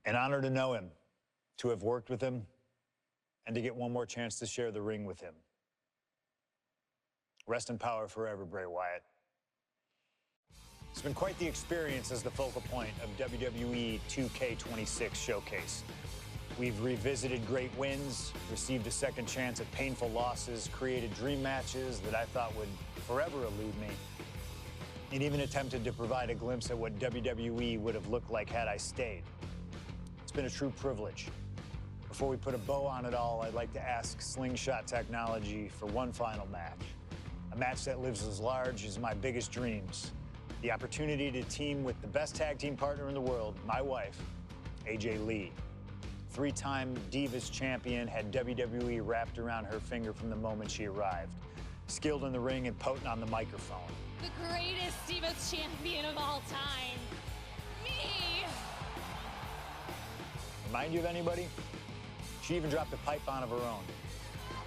An honor to know him, to have worked with him, and to get one more chance to share the ring with him. Rest in power forever, Bray Wyatt. It's been quite the experience as the focal point of WWE 2K26 Showcase. We've revisited great wins, received a second chance at painful losses, created dream matches that I thought would forever elude me, and even attempted to provide a glimpse at what WWE would have looked like had I stayed. It's been a true privilege. Before we put a bow on it all, I'd like to ask Slingshot Technology for one final match. A match that lives as large as my biggest dreams. The opportunity to team with the best tag team partner in the world, my wife, AJ Lee. Three-time Divas champion, had WWE wrapped around her finger from the moment she arrived. Skilled in the ring and potent on the microphone. The greatest Divas champion of all time. Me! Remind you of anybody? She even dropped a pipe on of her own.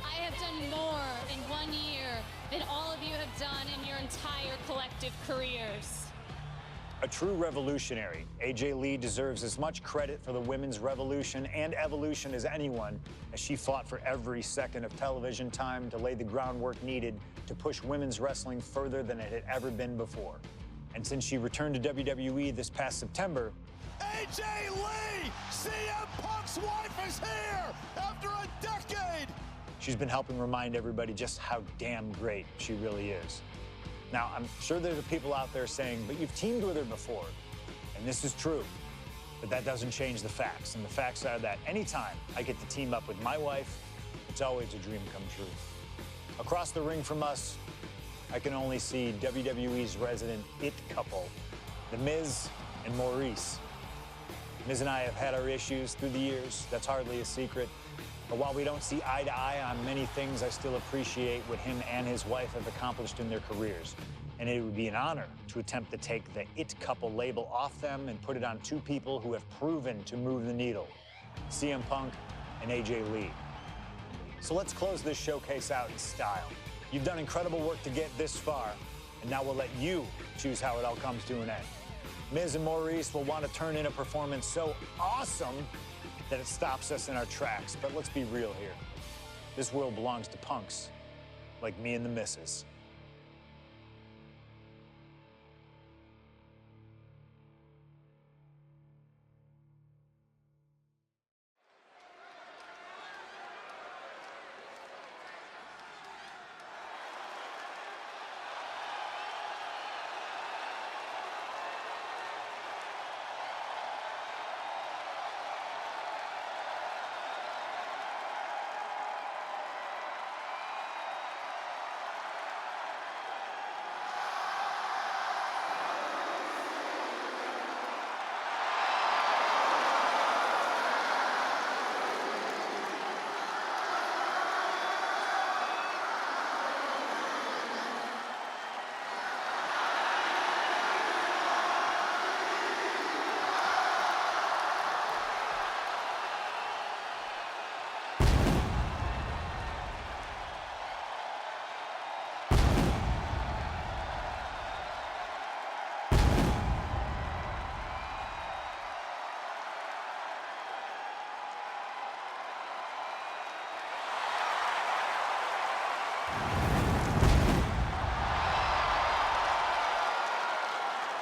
I have done more in 1 year than all of you have done in your entire collective careers. A true revolutionary, AJ Lee deserves as much credit for the women's revolution and evolution as anyone, as she fought for every second of television time to lay the groundwork needed to push women's wrestling further than it had ever been before. And since she returned to WWE this past September, AJ Lee! CM Punk's wife is here after a decade! she's been helping remind everybody just how damn great she really is. Now, I'm sure there are people out there saying, but you've teamed with her before. And this is true, but that doesn't change the facts. And the facts are that anytime I get to team up with my wife, it's always a dream come true. Across the ring from us, I can only see WWE's resident it couple, The Miz and Maryse. Miz and I have had our issues through the years. That's hardly a secret. But while we don't see eye to eye on many things, I still appreciate what him and his wife have accomplished in their careers. And it would be an honor to attempt to take the it couple label off them and put it on two people who have proven to move the needle, CM Punk and AJ Lee. So let's close this showcase out in style. You've done incredible work to get this far, and now we'll let you choose how it all comes to an end. Miz and Maryse will want to turn in a performance so awesome that it stops us in our tracks. But let's be real here. This world belongs to punks like me and the missus.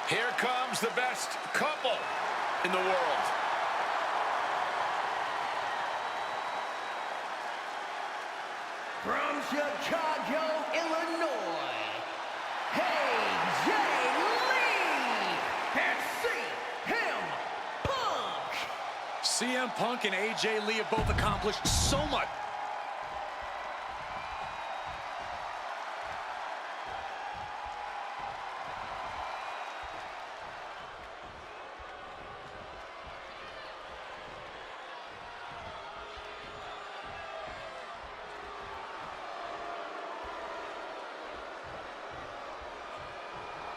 Here comes the best couple in the world. From Chicago, Illinois, AJ Lee and CM Punk. CM Punk and AJ Lee have both accomplished so much.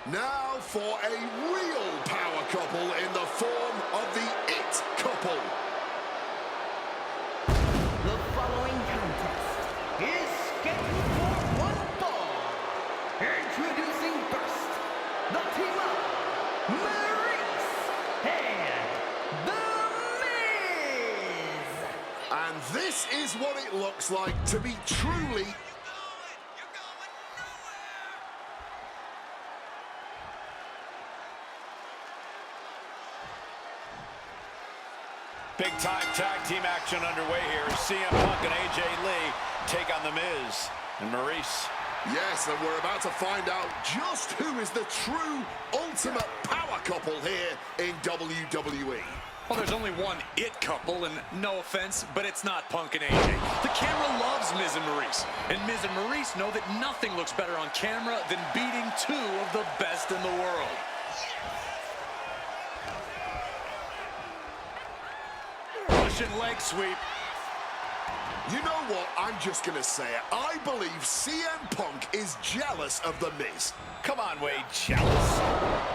Now for a real power couple in the form of the It Couple. The following contest is scheduled for one fall. Introducing first, the team of Maryse and The this is what it looks like to be truly... Big-time tag team action underway here. CM Punk and AJ Lee take on The Miz and Maryse. Yes, and we're about to find out just who is the true ultimate power couple here in WWE. Well, there's only one it couple, and no offense, but it's not Punk and AJ. The camera loves Miz and Maryse, and Miz and Maryse know that nothing looks better on camera than beating two of the best in the world. Russian leg sweep. You know what? I'm just going to say it. I believe CM Punk is jealous of The Miz. Come on, Wade, jealous?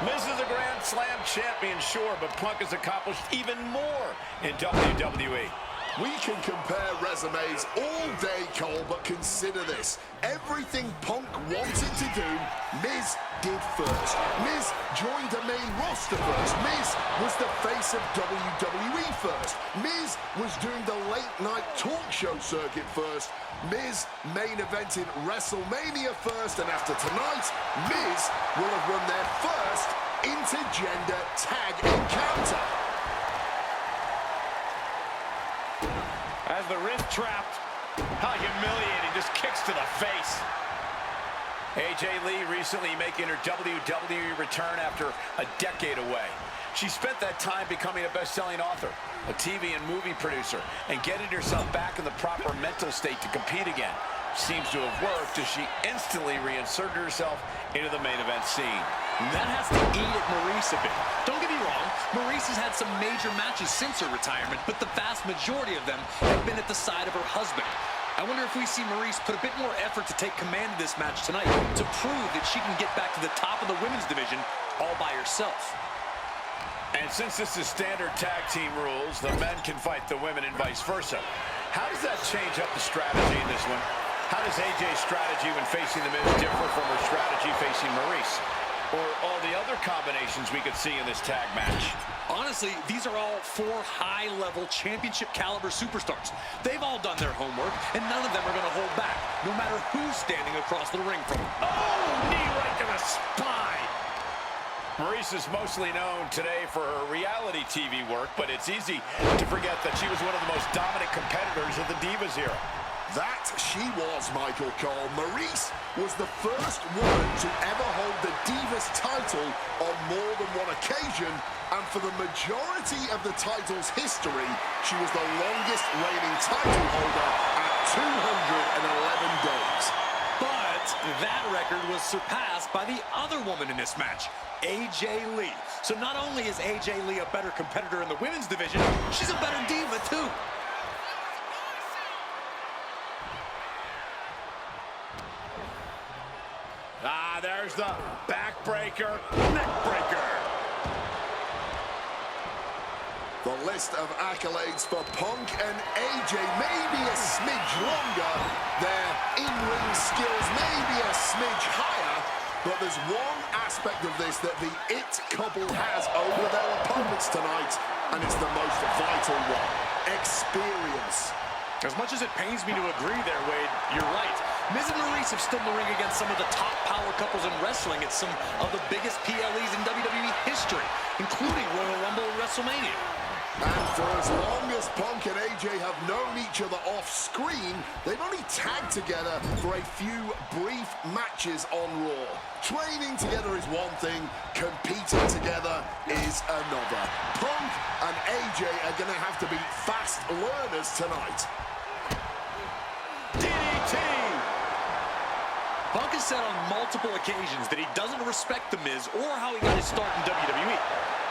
Miz is a Grand Slam champion, sure, but Punk has accomplished even more in WWE. We can compare resumes all day, Cole, but consider this. Everything Punk wanted to do, Miz did first. Miz joined the main roster first. Miz was the face of WWE first. Miz was doing the late-night talk show circuit first. Miz main evented WrestleMania first, and after tonight, Miz will have run their first intergender tag encounter. As the wrist trapped, how humiliating, just kicks to the face. AJ Lee recently making her WWE return after a decade away. She spent that time becoming a best-selling author, a TV and movie producer, and getting herself back in the proper mental state to compete again. Seems to have worked as she instantly reinserted herself into the main event scene. That has to eat at Maryse a bit. Don't get me wrong, Maryse has had some major matches since her retirement, but the vast majority of them have been at the side of her husband. I wonder if we see Maryse put a bit more effort to take command of this match tonight to prove that she can get back to the top of the women's division all by herself. And since this is standard tag team rules, the men can fight the women and vice versa. How does that change up the strategy in this one? How does AJ's strategy when facing The Miz differ from her strategy facing Maryse? Or all the other combinations we could see in this tag match? Honestly, these are all four high-level championship-caliber superstars. They've all done their homework, and none of them are going to hold back, no matter who's standing across the ring from them. Oh, knee right to the spine! Maryse is mostly known today for her reality TV work, but it's easy to forget that she was one of the most dominant competitors of the Divas era. That she was, Michael Cole. Maryse was the first woman to ever hold the Divas title on more than one occasion, and for the majority of the title's history, she was the longest reigning title holder at 211 days. But that record was surpassed by the other woman in this match, AJ Lee. So not only is AJ Lee a better competitor in the women's division, she's a better diva too. There's the backbreaker, neckbreaker. The list of accolades for Punk and AJ may be a smidge longer. Their in-ring skills may be a smidge higher, but there's one aspect of this that the it couple has over their opponents tonight, and it's the most vital one: experience. As much as it pains me to agree there, Wade, you're right. Miz and Maryse have stood in the ring against some of the top power couples in wrestling at some of the biggest PLEs in WWE history, including Royal Rumble and WrestleMania. And for as long as Punk and AJ have known each other off-screen, they've only tagged together for a few brief matches on Raw. Training together is one thing, competing together is another. Punk and AJ are going to have to be fast learners tonight. DDT! Punk has said on multiple occasions that he doesn't respect The Miz or how he got his start in WWE.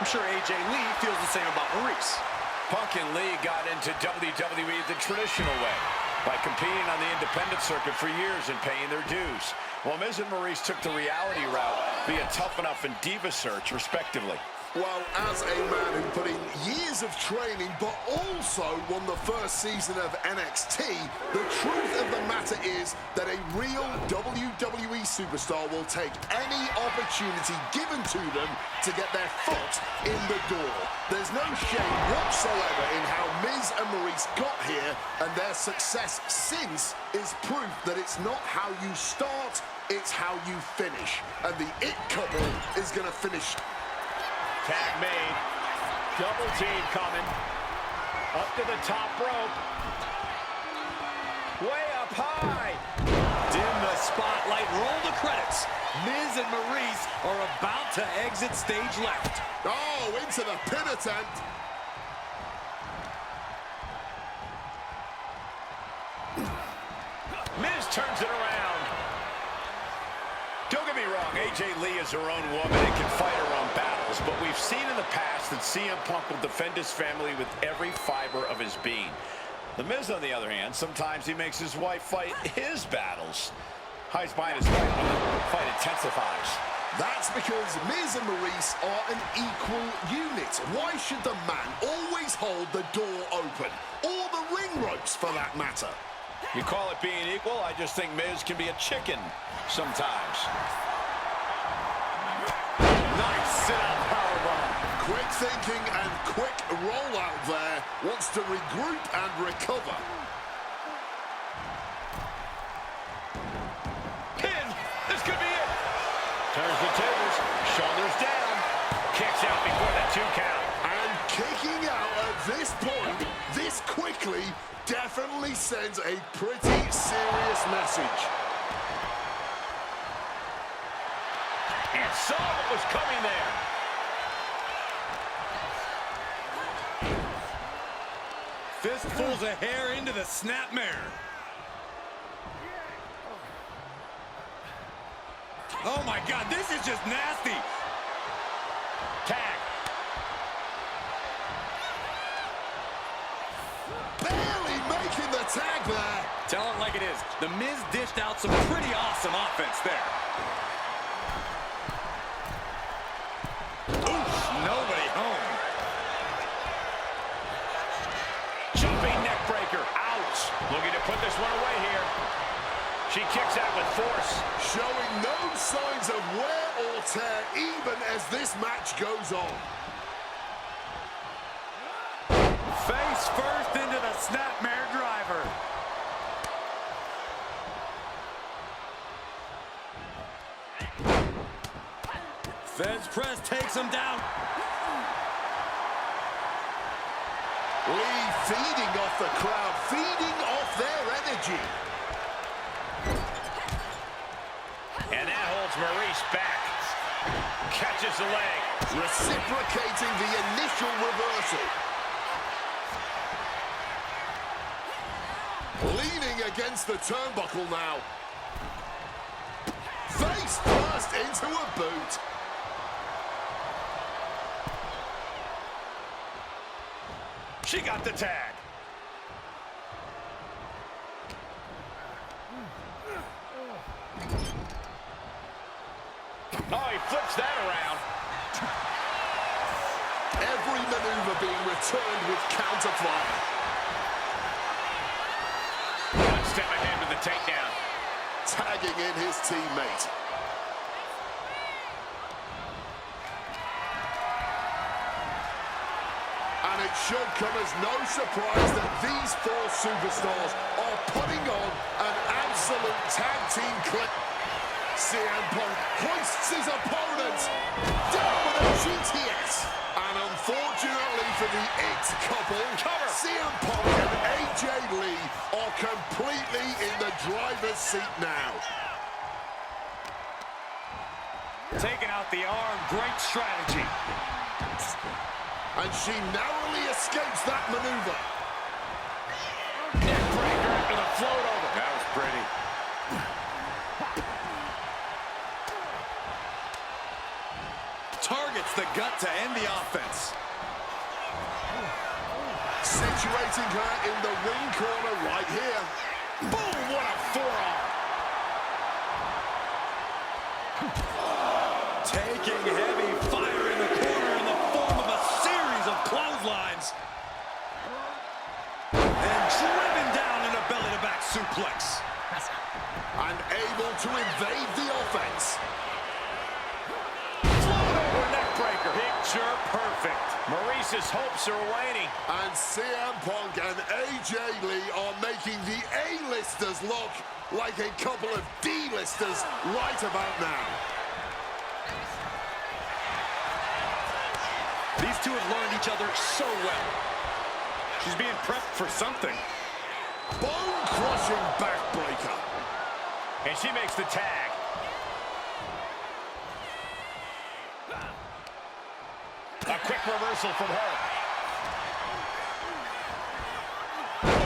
I'm sure AJ Lee feels the same about Maryse. Punk and Lee got into WWE the traditional way, by competing on the independent circuit for years and paying their dues, while Miz and Maryse took the reality route via Tough Enough and Diva Search, respectively. Well, as a man who put in years of training but also won the first season of NXT, the truth of the matter is that a real WWE superstar will take any opportunity given to them to get their foot in the door. There's no shame whatsoever in how Miz and Maryse got here, and their success since is proof that it's not how you start, it's how you finish. And the It couple is going to finish. Tag made. Double team coming. Up to the top rope. Way up high. Dim the spotlight, roll the credits. Miz and Maryse are about to exit stage left. Oh, into the pin attempt. Miz turns it around. Don't get me wrong, AJ Lee is her own woman and can fight her own battles, but we've seen in the past that CM Punk will defend his family with every fiber of his being. The Miz, on the other hand, sometimes he makes his wife fight his battles. Hides behind his wife when the fight intensifies. That's because Miz and Maryse are an equal unit. Why should the man always hold the door open? Or the ring ropes, for that matter? You call it being equal? I just think Miz can be a chicken sometimes. Nice sit-up powerbomb. Quick thinking and quick rollout there. Wants to regroup and recover. Pin! This could be it! Turns the tables, shoulders down. Kicks out before the 2 count. And kicking out at this point, this quickly, definitely sends a pretty serious message. And saw what was coming there. Fistfuls of hair into the snapmare. Oh my God, this is just nasty. Tag. Barely making the tag there. Tell it like it is. The Miz dished out some pretty awesome offense there. Oof, nobody home. Jumping neck breaker. Ouch. Looking to put this one away here. She kicks out with force. Showing no signs of wear or tear even as this match goes on. Face first into the snapmare driver. Feds press takes him down. Lee feeding off the crowd, feeding off their energy. And that holds Maryse back. Catches the leg. Reciprocating the initial reversal. Leaning against the turnbuckle now. Face first into a boot. She got the tag. Oh, he flips that around. Every maneuver being returned with counterfire. One step ahead with the takedown. Tagging in his teammate. And it should come as no surprise that these four superstars are putting on an absolute tag team clip. CM Punk hoists his opponent down with a GTS. And unfortunately for the It couple, CM Punk and AJ Lee are completely in the driver's seat now. Taking out the arm, great strategy. And she narrowly escapes that maneuver. Neck breaker into the float over. That was pretty. Targets the gut to end the offense. Situating her in the ring corner right here. Boom, what a forearm. Taking heavy fire in the corner in the hands. And driven down in a belly-to-back suplex. And able to evade the offense. Float over neckbreaker. Picture perfect. Maryse's hopes are waning. And CM Punk and AJ Lee are making the A-listers look like a couple of D-listers right about now. These two have learned each other so well. She's being prepped for something. Bone-crushing backbreaker. And she makes the tag. A quick reversal from her.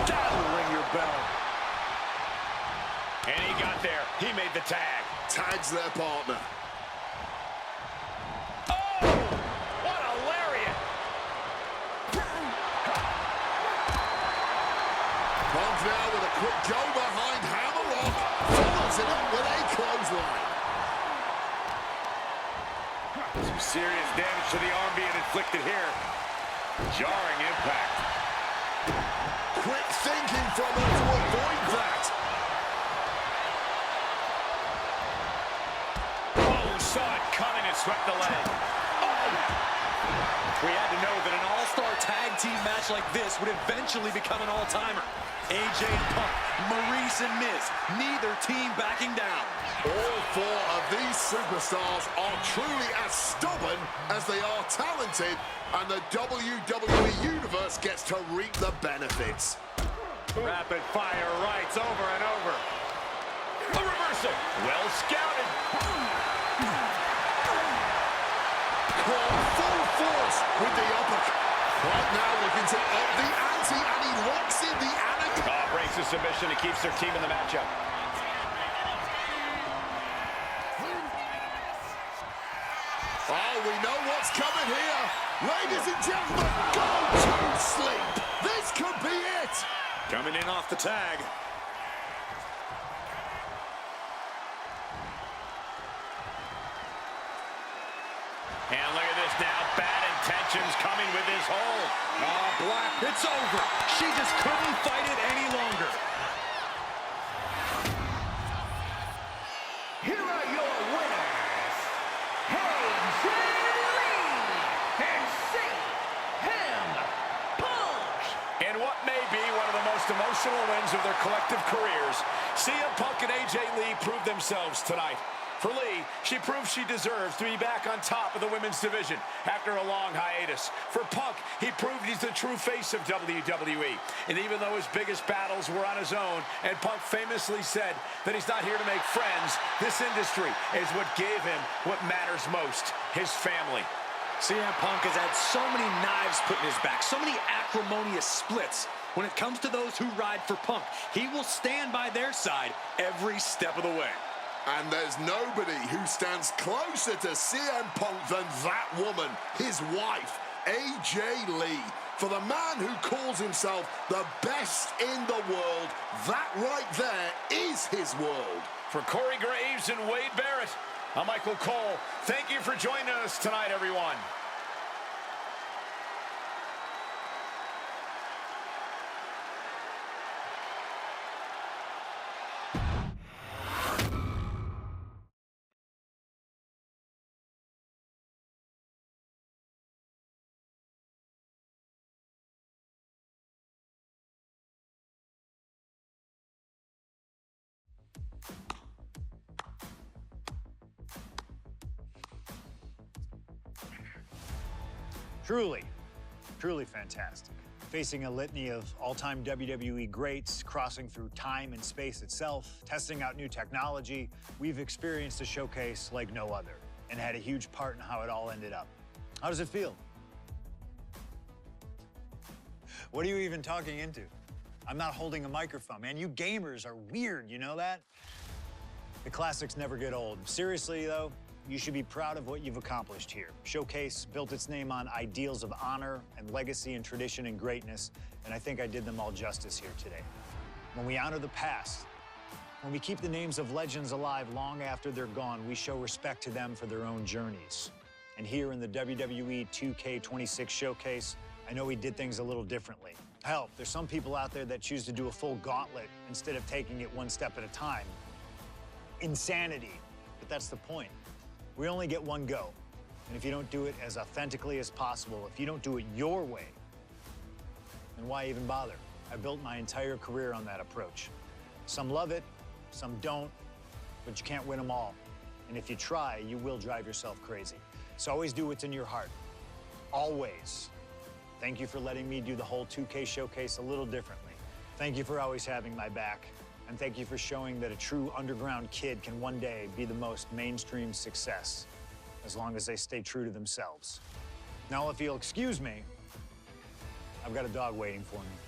That'll ring your bell. And he got there. He made the tag. Tags their partner. Oh! What a lariat! Punk now with a quick go behind hammerlock. Follows it up with a clothesline. Some serious damage to the arm being inflicted here. Jarring impact. Quick thinking from her to avoid that. Oh, saw it coming and swept the leg. Oh! We had to know that an all-star tag team match like this would eventually become an all-timer. AJ and Punk, Maryse and Miz, neither team backing down. All four of these superstars are truly as stubborn as they are talented, and the WWE Universe gets to reap the benefits. Rapid fire rights over and over. A reversal. Well scouted. Caught full force with the uppercut. Right now looking to up the ante, and he locks in the anaconda. Breaks the submission and keeps their team in the matchup. Oh, we know what's coming here. Ladies and gentlemen, go to sleep. This could be it. Coming in off the tag. And look at this now. Bad intentions coming with this hold. Black, it's over. She just couldn't fight it any longer. Here are your winners, AJ Lee and CM Punk. In what may be one of the most emotional wins of their collective careers, CM Punk and AJ Lee proved themselves tonight. For Lee, she proved she deserves to be back on top of the women's division after a long hiatus. For Punk, he proved he's the true face of WWE. And even though his biggest battles were on his own, and Punk famously said that he's not here to make friends, this industry is what gave him what matters most, his family. CM Punk has had so many knives put in his back, so many acrimonious splits. When it comes to those who ride for Punk, he will stand by their side every step of the way. And there's nobody who stands closer to CM Punk than that woman, his wife, AJ Lee. For the man who calls himself the best in the world, that right there is his world. For Corey Graves and Wade Barrett, I'm Michael Cole. Thank you for joining us tonight, everyone. Truly, truly fantastic. Facing a litany of all-time WWE greats, crossing through time and space itself, testing out new technology, we've experienced a showcase like no other and had a huge part in how it all ended up. How does it feel? What are you even talking into? I'm not holding a microphone, man. You gamers are weird, you know that? The classics never get old. Seriously, though, you should be proud of what you've accomplished here. Showcase built its name on ideals of honor and legacy and tradition and greatness, and I think I did them all justice here today. When we honor the past, when we keep the names of legends alive long after they're gone, we show respect to them for their own journeys. And here in the WWE 2K26 Showcase, I know we did things a little differently. Hell, there's some people out there that choose to do a full gauntlet instead of taking it one step at a time. Insanity. But that's the point. We only get one go. And if you don't do it as authentically as possible, if you don't do it your way, then why even bother? I built my entire career on that approach. Some love it, some don't, but you can't win them all. And if you try, you will drive yourself crazy. So always do what's in your heart. Always. Thank you for letting me do the whole 2K showcase a little differently. Thank you for always having my back. And thank you for showing that a true underground kid can one day be the most mainstream success, as long as they stay true to themselves. Now, if you'll excuse me, I've got a dog waiting for me.